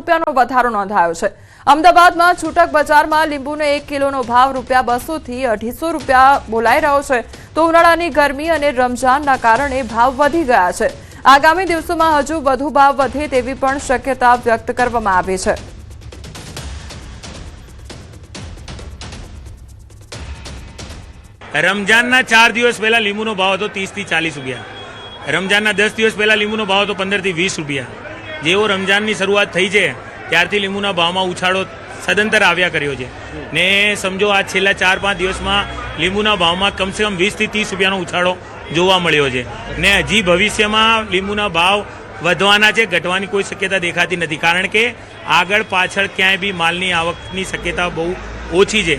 રૂપિયાનો વધારો નોંધાયો છે। અમદાવાદમાં છૂટક બજારમાં લીંબુનો 1 કિલોનો ભાવ ₹200 થી 250 રૂપિયા બોલાઈ રહ્યો છે। તો ઉનાળાની ગરમી અને રમઝાનના કારણે ભાવ વધી ગયા છે। આગામી દિવસોમાં હજુ વધુ ભાવ વધે તેવી પણ શક્યતા વ્યક્ત કરવામાં આવી છે। रमजानना 4 दिवस पहला લીંબુનો ભાવ હતો 30 થી 40 રૂપિયા। રમજાનના 10 દિવસ પહેલા લીંબુનો ભાવ હતો 15 થી 20 રૂપિયા। જેવો રમજાનની શરૂઆત થઈ છે ત્યારથી લીંબુના ભાવમાં ઉછાળો સદંતર આવ્યા કર્યો છે ને સમજો આ છેલ્લા 4-5 દિવસમાં લીંબુના ભાવમાં કમસે કમ 20 થી 30 રૂપિયાનો ઉછાળો જોવા મળ્યો છે ને હજી ભવિષ્યમાં લીંબુના ભાવ વધવાના છે, ઘટવાની કોઈ શક્યતા દેખાતી નથી કારણ કે આગળ પાછળ ક્યાંય બી માલની આવકની શક્યતા બહુ ઓછી છે।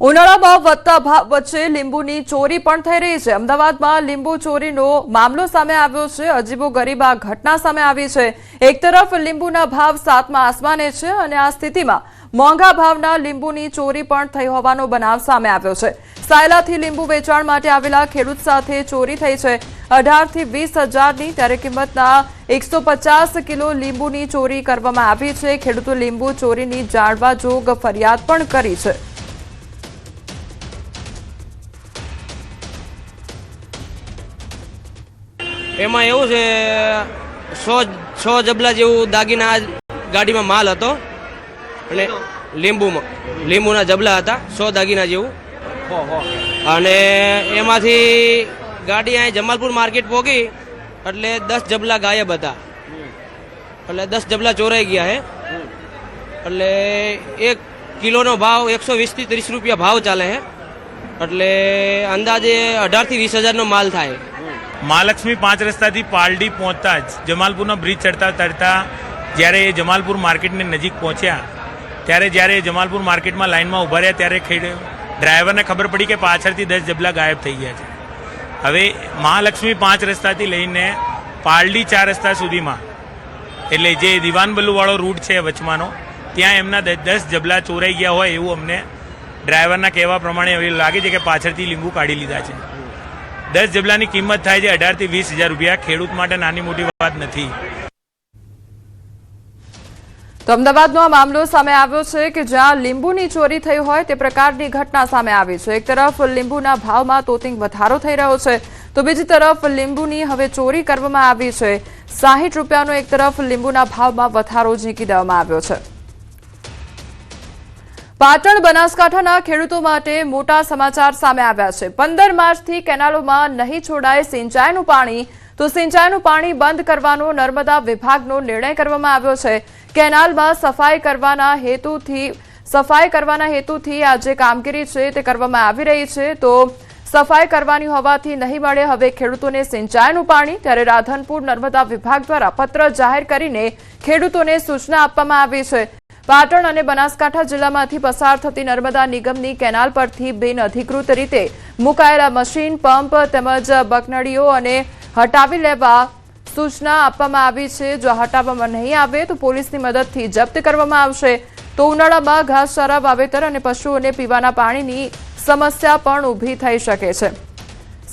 ઉનાળામાં વધતા ભાવ વચ્ચે લીંબુની ચોરી પણ થઈ રહી છે। અમદાવાદમાં લીંબુ ચોરીનો મામલો સામે આવ્યો છે। અજીબો ગરીબ આ ઘટના સામે આવી છે। એક તરફ લીંબુના ભાવ 7મા આસમાને છે અને આ સ્થિતિમાં મોંઘા ભાવના લીંબુની ચોરી પણ થઈ હોવાનો બનાવ સામે આવ્યો છે। સાયલાથી લીંબુ વેચાણ માટે આવેલા ખેડૂત સાથે ચોરી થઈ છે। 18 થી 20 હજારની ત્યારે કિંમતના 150 કિલો લીંબુની ચોરી કરવામાં આવી છે। ખેડૂતો લીંબુ ચોરીની જાણવા જોગ ફરિયાદ પણ કરી છે। એમાં એવું છે 100 જબલા જેવું દાગીના ગાડીમાં માલ હતો અને લીંબુના જબલા હતા 100 દાગીના જેવું અને એમાંથી ગાડી અહીં જમાલપુર માર્કેટ પહોંચી એટલે 10 જબલા ગાયબ હતા એટલે 10 જબલા ચોરાઈ ગયા છે એટલે 1 કિલોનો ભાવ 120 થી 30 રૂપિયા ભાવ ચાલે છે એટલે અંદાજે 18 થી 20 હજારનો માલ થાય। મહાલક્ષ્મી 5 રસ્તાથી પાલડી પહોંચતા જ જમાલપુરનો બ્રિજ ચડતા જ્યારે એ જમાલપુર માર્કેટની નજીક પહોંચ્યા ત્યારે જ્યારે જમાલપુર માર્કેટમાં લાઇનમાં ઊભા રહ્યા ત્યારે ડ્રાઈવરને ખબર પડી કે પાછળથી 10 જબલા ગાયબ થઈ ગયા છે। હવે મહાલક્ષ્મી 5 રસ્તાથી લઈને પાલડી 4 રસ્તા સુધીમાં એટલે જે દિવાન બલ્લુવાળો રૂટ છે વચમાંનો ત્યાં એમના 10 જબલા ચોરાઈ ગયા હોય એવું અમને ડ્રાઈવરના કહેવા પ્રમાણે એવું લાગે છે કે પાછળથી લીંબુ કાઢી લીધા છે। 10 જબલાની કિંમત થાય છે 18 થી 20 હજાર રૂપિયા। ખેડૂત માટે નાની મોટી વાત નથી। તો અમદાવાદનો આ મામલો સામે આવ્યો છે કે જ્યાં લીંબુની ચોરી થઈ હોય તે પ્રકારની ઘટના સામે આવી છે। એક તરફ લીંબુના ભાવમાં તોતિંગ વધારો થઈ રહ્યો છે તો બીજી તરફ લીંબુની હવે ચોરી કરવામાં આવી છે। 60 રૂપિયાનો એક તરફ લીંબુના ભાવમાં વધારો ઝીંકી દેવામાં આવ્યો છે। પાટણ બનાસકાંઠાના ખેડૂતો માટે મોટા સમાચાર સામે આવ્યા છે। 15 માર્ચથી કેનાલોમાં નહીં છોડાય સિંચાઈનું પાણી તો સિંચાઈનું પાણી બંધ કરવાનો નર્મદા વિભાગનો નિર્ણય કરવામાં આવ્યો છે। કેનાલમાં સફાઈ કરવાના હેતુથી આ જે કામગીરી છે તે કરવામાં આવી રહી છે તો સફાઈ કરવાની હોવાથી નહીં મળે હવે ખેડૂતોને સિંચાઈનું પાણી। ત્યારે રાધનપુર નર્મદા વિભાગ દ્વારા પત્ર જાહેર કરીને ખેડૂતોને સૂચના આપવામાં આવી છે। પાટણ અને બનાસકાંઠા જિલ્લામાંથી પસાર થતી નર્મદા નિગમની કેનાલ પરથી બિનઅધિકૃત રીતે મુકાયેલા મશીન, પંપ તેમજ બકનડીઓ અને હટાવી લેવા સૂચના આપવામાં આવી છે। જો હટાવવામાં નહીં આવે તો પોલીસની મદદથી જપ્ત કરવામાં આવશે। તો ઉનાળામાં ઘાસચારા વાવેતર અને પશુઓને પીવાના પાણીની સમસ્યા પણ ઊભી થઈ શકે છે।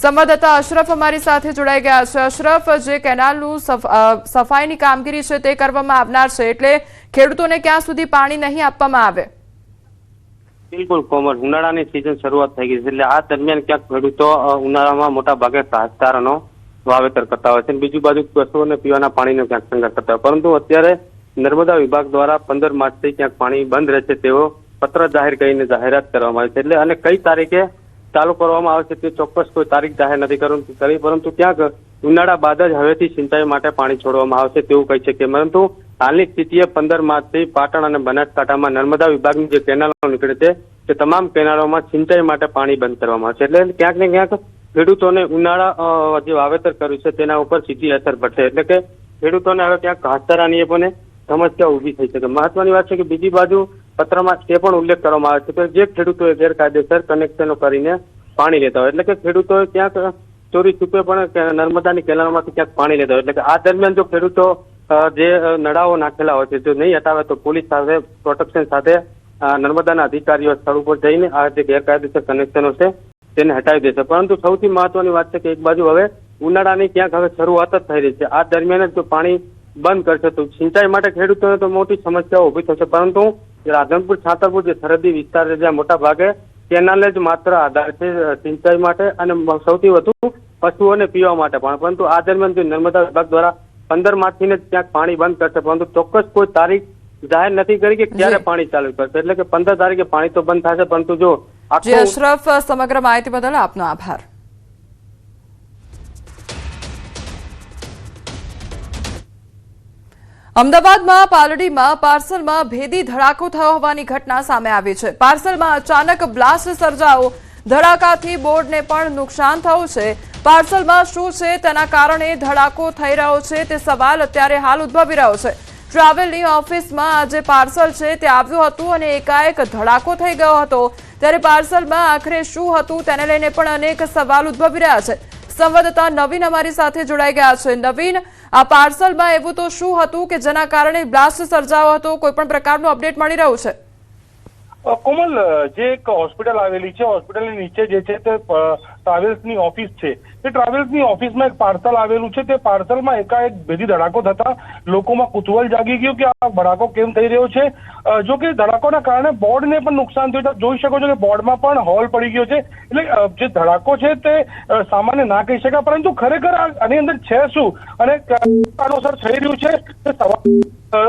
સંવાદદાતા અશરફ અમારી સાથે જોડાઈ ગયા છે। અશરફ, જે કેનાલનું સફાઈની કામગીરી છે તે કરવામાં આવનાર છે એટલે ખેડૂતોને ક્યાં સુધી પાણી નહીં આપવામાં આવે? બિલકુલ કોમર, ઉનાળાની સિઝન શરૂઆત થઈ ગઈ છે એટલે આ દરમિયાન ક્યાંક ખેડૂતો ઉનાળામાં મોટા ભાગે ઘાસચારાનો વાવેતર કરતા હોય છે, બીજુ બાજુ પશુઓને પીવાના પાણીનો ક્યાંક સંગ્રહ કરતા હોય। પરંતુ અત્યારે નર્મદા વિભાગ દ્વારા 15 માર્ચથી ક્યાંક પાણી બંધ રહેશે તેવો પત્ર જાહેર કરીને જાહેરાત કરવામાં આવી છે એટલે અને કઈ તારીખે ચાલુ કરવામાં આવશે તે ચોક્કસ કોઈ તારીખ જાહેર નથી કરી, પરંતુ ક્યાંક ઉનાળા બાદ જ હવેથી સિંચાઈ માટે પાણી છોડવામાં આવશે તેવું કહી શકીએ। પરંતુ હાલની સ્થિતિએ 15 માર્ચથી પાટણ અને બનાસકાંઠામાં નર્મદા વિભાગની જે કેનાલો નીકળે છે તે તમામ કેનાલોમાં સિંચાઈ માટે પાણી બંધ કરવામાં આવશે એટલે ક્યાંક ને ક્યાંક ખેડૂતોને ઉનાળા જે વાવેતર કર્યું છે તેના ઉપર સીધી અસર પડશે એટલે કે ખેડૂતોને હવે ક્યાંક ઘાસચારાની પણ સમસ્યા ઊભી થઈ શકે। મહત્વની વાત છે કે બીજી બાજુ પત્રમાં તે પણ ઉલ્લેખ કરવામાં આવે છે કે જે ખેડૂતોએ ગેરકાયદેસર કનેક્શનો કરીને પાણી લેતા હોય એટલે કે ખેડૂતોએ ક્યાંક ચોરી છૂપે પણ નર્મદાની કેનાલમાંથી ક્યાંક પાણી લેતા હોય એટલે કે આ દરમિયાન જો ખેડૂતો જે નળાઓ નાખેલા હોય છે જો નહીં હટાવે તો પોલીસ સાથે પ્રોટેક્શન સાથે નર્મદાના અધિકારીઓ સ્થળ ઉપર જઈને આ જે ગેરકાયદેસર કનેક્શનો છે તેને હટાવી દેશે। પરંતુ સૌથી મહત્વની વાત છે કે એક બાજુ હવે ઉનાળાની ક્યાંક હવે શરૂઆત જ થઈ રહી છે। આ દરમિયાન જ જો પાણી બંધ કરશે તો સિંચાઈ માટે ખેડૂતોને તો મોટી સમસ્યાઓ ઊભી થશે, પરંતુ રાધનપુર છાતાપુર જે સરહદી વિસ્તાર છે જ્યાં મોટા ભાગે કેનાલ જ માત્ર આધાર છે સિંચાઈ માટે અને સૌથી વધુ પશુઓને પીવા માટે પણ, પરંતુ આ દરમિયાન જે નર્મદા વિભાગ દ્વારા 15 માર્ચથી જ ક્યાંક પાણી બંધ કરશે, પરંતુ ચોક્કસ કોઈ તારીખ જાહેર નથી કરી કે ક્યારે પાણી ચાલુ કરશે, એટલે કે 15 તારીખે પાણી તો બંધ થશે, પરંતુ જો જી અશરફ, સમગ્ર માહિતી બદલ આપનો આભાર. અમદાવાદમાં પાલડીમાં પાર્સલમાં ભેદી ધડાકો થયો હોવાની ઘટના સામે આવી છે. પાર્સલમાં અચાનક બ્લાસ્ટ સર્જાયો, ધડાકાથી બોર્ડને પણ નુકસાન થયું છે. પાર્સલમાં શું છે તેના કારણે ધડાકો થઈ રહ્યો છે તે સવાલ અત્યારે હાલ ઉદ્ભવી રહ્યો છે. ટ્રાવેલની ઓફિસમાં આજે પાર્સલ છે તે આવ્યું હતું અને એકાએક ધડાકો થઈ ગયો હતો, ત્યારે પાર્સલમાં આખરે શું હતું તેને લઈને પણ અનેક સવાલ ઉદ્ભવી રહ્યા છે. સંવાદદાતા નવીન અમારી સાથે જોડાઈ ગયા છે. નવીન, આ પાર્સલમાં એવું તો શું હતું કે જેના કારણે બ્લાસ્ટ સર્જાયો હતો? કોઈ પણ પ્રકારનું અપડેટ મળી રહ્યું છે? કોમલ, જે એક હોસ્પિટલ આવેલી છે, હોસ્પિટલની નીચે જે છે તે ટ્રાવેલ્સની ઓફિસ છે, તે ટ્રાવેલ્સની ઓફિસમાં એક પાર્સલ આવેલું છે. તે પાર્સલમાં એકાએક ભેદી ધડાકો થતા લોકોમાં કુતૂહલ જાગી ગયું કે આ ધડાકો કેમ થઈ રહ્યો છે. જો કે ધડાકોના કારણે બોર્ડને પણ નુકસાન થયું. જોઈ શકો છો કે બોર્ડમાં પણ હોલ પડી ગયો છે. એટલે જે ધડાકો છે તે સામાન્ય ના કહી શકાય, પરંતુ ખરેખર આની અંદર છે શું અને કારણોસર થઈ રહ્યું છે તે સવાલ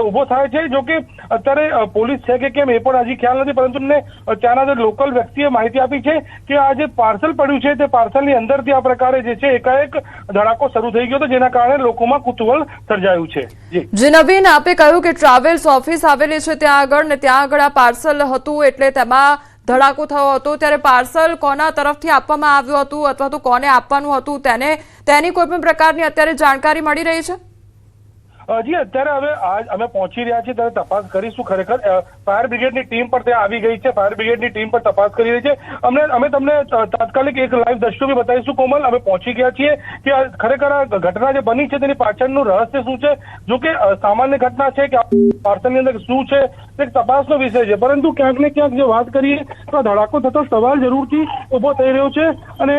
ઉભો થાય છે. જો કે અત્યારે પોલીસ છે કે કેમ એ પણ હજી ખ્યાલ નથી, પરંતુ ત્યાંના જે લોકલ વ્યક્તિએ માહિતી આપી છે કે આ જે પાર્સલ પડ્યું છે તે પાર્સલની અંદરથી આ પ્રકારે જે છે એકાએક ધડાકો શરૂ થઈ ગયો હતો, જેના કારણે લોકોમાં કુતૂહલ સર્જાયું છે. જી નવીન, આપે કહ્યું કે ટ્રાવેલ્સ ઓફિસ આવેલી છે ત્યાં આગળ ને ત્યાં આગળ આ પાર્સલ હતું એટલે તેમાં ધડાકો થયો હતો, ત્યારે પાર્સલ કોના તરફથી આપવામાં આવ્યું હતું અથવા તો કોને આપવાનું હતું તેની કોઈ પણ પ્રકારની અત્યારે જાણકારી મળી રહી છે? જી, અત્યારે હવે અમે પહોંચી રહ્યા છીએ ત્યારે તપાસ કરીશું. ખરેખર ફાયર બ્રિગેડની ટીમ પણ ત્યાં આવી ગઈ છે. ફાયર બ્રિગેડની ટીમ પણ તપાસ કરી રહી છે. અમે તમને તાત્કાલિક એક લાઈવ દ્રશ્યો બી બતાવીશું. કોમલ, અમે પહોંચી ગયા છીએ કે ખરેખર આ ઘટના જે બની છે તેની પાછળનું રહસ્ય શું છે. જો કે સામાન્ય ઘટના છે કે પાર્સલની અંદર શું છે તે તપાસનો વિષય છે, પરંતુ ક્યાંક ને ક્યાંક જો વાત કરીએ તો ધડાકો થતો સવાલ જરૂરથી ઉભો થઈ રહ્યો છે અને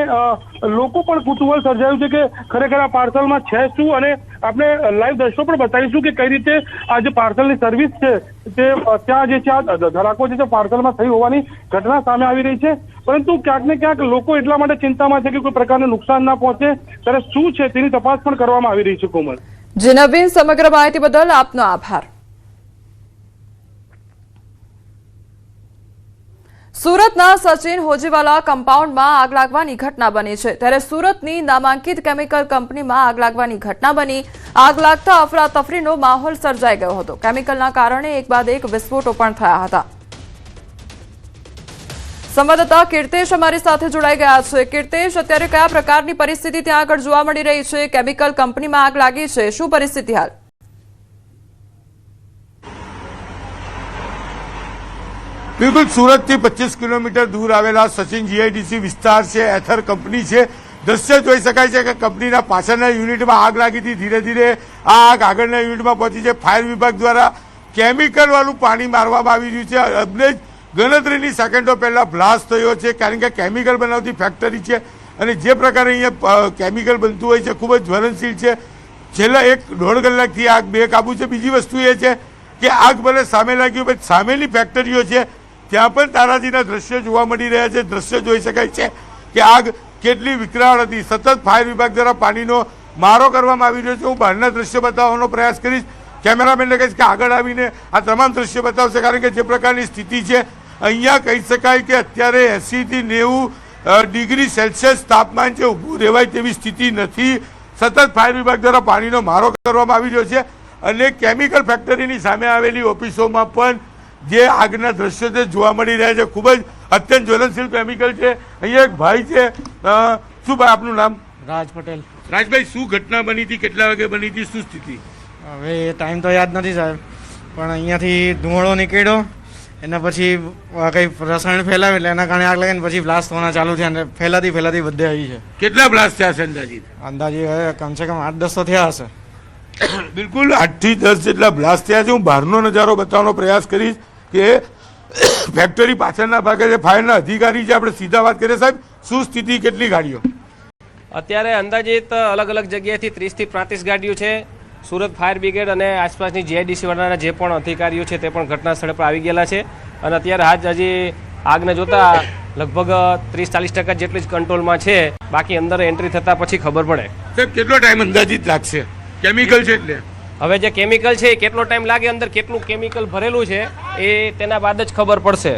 લોકો પણ કુતૂહલ સર્જાયું છે કે ખરેખર આ પાર્સલમાં છે શું. અને આપણે લાઈવ દ્રશ્યો પણ બતાવીશું કે કઈ રીતે આ જે પાર્સલની સર્વિસ છે તે ત્યાં જે છે ધડાકો જે છે પાર્સલમાં થઈ હોવાની ઘટના સામે આવી રહી છે, પરંતુ ક્યાંક ને ક્યાંક લોકો એટલા માટે ચિંતામાં છે કે કોઈ પ્રકારનું નુકસાન ના પહોંચે, ત્યારે શું છે તેની તપાસ પણ કરવામાં આવી રહી છે. કોમલ, જી નવીન, સમગ્ર માહિતી બદલ આપનો આભાર. સુરતના સચિન હોજીવાલા કમ્પાઉન્ડમાં આગ લાગવાની ઘટના બની છે, ત્યારે સુરતની નામાંકિત કેમિકલ કંપનીમાં આગ લાગવાની ઘટના બની. આગ લાગતા અફરાતફરીનો માહોલ સર્જાઈ ગયો હતો. કેમિકલના કારણે એક બાદ એક વિસ્ફોટો પણ થયા હતા. સંવાદદાતા કીર્તેશ અમારી સાથે જોડાઈ ગયા છે. કીર્તેશ, અત્યારે કયા પ્રકારની પરિસ્થિતિ ત્યાં આગળ જોવા મળી રહી છે? કેમિકલ કંપનીમાં આગ લાગી છે, શું પરિસ્થિતિ હાલ? બિલકુલ, સુરતથી 25 કિલોમીટર દૂર આવેલા સચિન જીઆઈડીસી વિસ્તાર છે, એથર કંપની છે. દ્રશ્ય જોઈ શકાય છે કે કંપનીના પાછળના યુનિટમાં આગ લાગી હતી. ધીરે ધીરે આ આગ આગળના યુનિટમાં પહોંચી છે. ફાયર વિભાગ દ્વારા કેમિકલ વાળું પાણી મારવામાં આવી રહ્યું છે. અમને ગણતરીની સેકન્ડો પહેલા બ્લાસ્ટ થયો છે, કારણ કે કેમિકલ બનાવતી ફેક્ટરી છે અને જે પ્રકારે અહીંયા કેમિકલ બનતું હોય છે ખૂબ જ જ્વલનશીલ છે. છેલ્લા 1.5 કલાકથી આગ બેકાબુ છે. બીજી વસ્તુ એ છે કે આગ ભલે સામે લાગ્યું, પણ સામેની ફેક્ટરીઓ છે ત્યાં પણ તારાજીના દ્રશ્યો જોવા મળી રહ્યા છે. દ્રશ્યો જોઈ શકાય છે કે આગ કેટલી વિકરાળ હતી. સતત ફાયર વિભાગ દ્વારા પાણીનો મારો કરવામાં આવી રહ્યો છે. હું બહારના દ્રશ્યો બતાવવાનો પ્રયાસ કરીશ. કેમેરામેનને કહીશ કે આગળ આવીને આ તમામ દ્રશ્યો બતાવશે, કારણ કે જે પ્રકારની સ્થિતિ છે અહીંયા કહી શકાય કે અત્યારે 80 થી 90 ડિગ્રી સેલ્સિયસ તાપમાન છે. ઊભું રહેવાય તેવી સ્થિતિ નથી. સતત ફાયર વિભાગ દ્વારા પાણીનો મારો કરવામાં આવી રહ્યો છે અને કેમિકલ ફેક્ટરીની સામે આવેલી ઓફિસોમાં પણ જે આગના દ્રશ્યો છે જોવા મળી રહ્યા છે. ખૂબ જ અત્યંત જ્વલનશીલ કેમિકલ છે. અહીંયા એક ભાઈ છે, શું ભાઈ આપનું નામ? રાજ પટેલ. રાજભાઈ, શું ઘટના બની હતી, કેટલા વાગે બની હતી, શું સ્થિતિ? હવે એ ટાઈમ તો યાદ નથી સાહેબ, પણ અહીંયાથી ધુમાડો નીકળ્યો, એના પછી કંઈ રસાયણ ફેલાવે એટલે એના કારણે આગ લાગે ને પછી બ્લાસ્ટ થવાના ચાલુ થયા અને ફેલાતી બધે આવી છે. કેટલા બ્લાસ્ટ થયા છે અંદાજિત? અંદાજે હવે કમસે કમ 8-10 તો થયા હશે. બિલકુલ 8 થી 10 જેટલા બ્લાસ્ટ થયા છે. હું બહારનો નજારો બતાવવાનો પ્રયાસ કરીશ કે ફેક્ટરી પાછળના ભાગે જે ફાયરના અધિકારી છે, આપણે સીધા વાત કરીએ. સાહેબ, શું સ્થિતિ, કેટલી ગાડીઓ? અત્યારે અંદાજિત અલગ અલગ જગ્યાએથી 30 થી 35 ગાડીઓ છે. સુરત ફાયર બ્રિગેડ અને આસપાસની જીઆઈડીસી વાળાના જે પણ અધિકારીઓ છે તે પણ ઘટના સ્થળે પર આવી ગયેલા છે અને અત્યારે હજી આગને જોતા લગભગ 30-40% જેટલી જ કંટ્રોલમાં છે. બાકી અંદર એન્ટ્રી થતા પછી ખબર પડે. સાહેબ કેટલો ટાઈમ અંદાજિત લાગશે? કેમિકલ છે એટલે હવે જે કેમિકલ છે એ કેટલો ટાઈમ લાગે, અંદર કેટલું કેમિકલ ભરેલું છે એ તેના બાદ જ ખબર પડશે.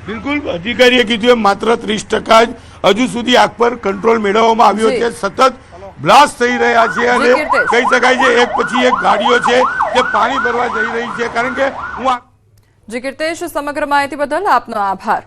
બિલકુલ અધિકારીએ કીધું એમ માત્ર 30% જ હજુ સુધી આગ પર કંટ્રોલ મેળવવામાં આવ્યો છે. સતત બ્લાસ્ટ થઈ રહ્યા છે અને કહી શકાય છે એક પછી એક ગાડીઓ છે તે પાણી ભરવા જઈ રહી છે. કારણ કે જી કીર્તેશ, સમગ્ર માહિતી બદલ આપનો આભાર.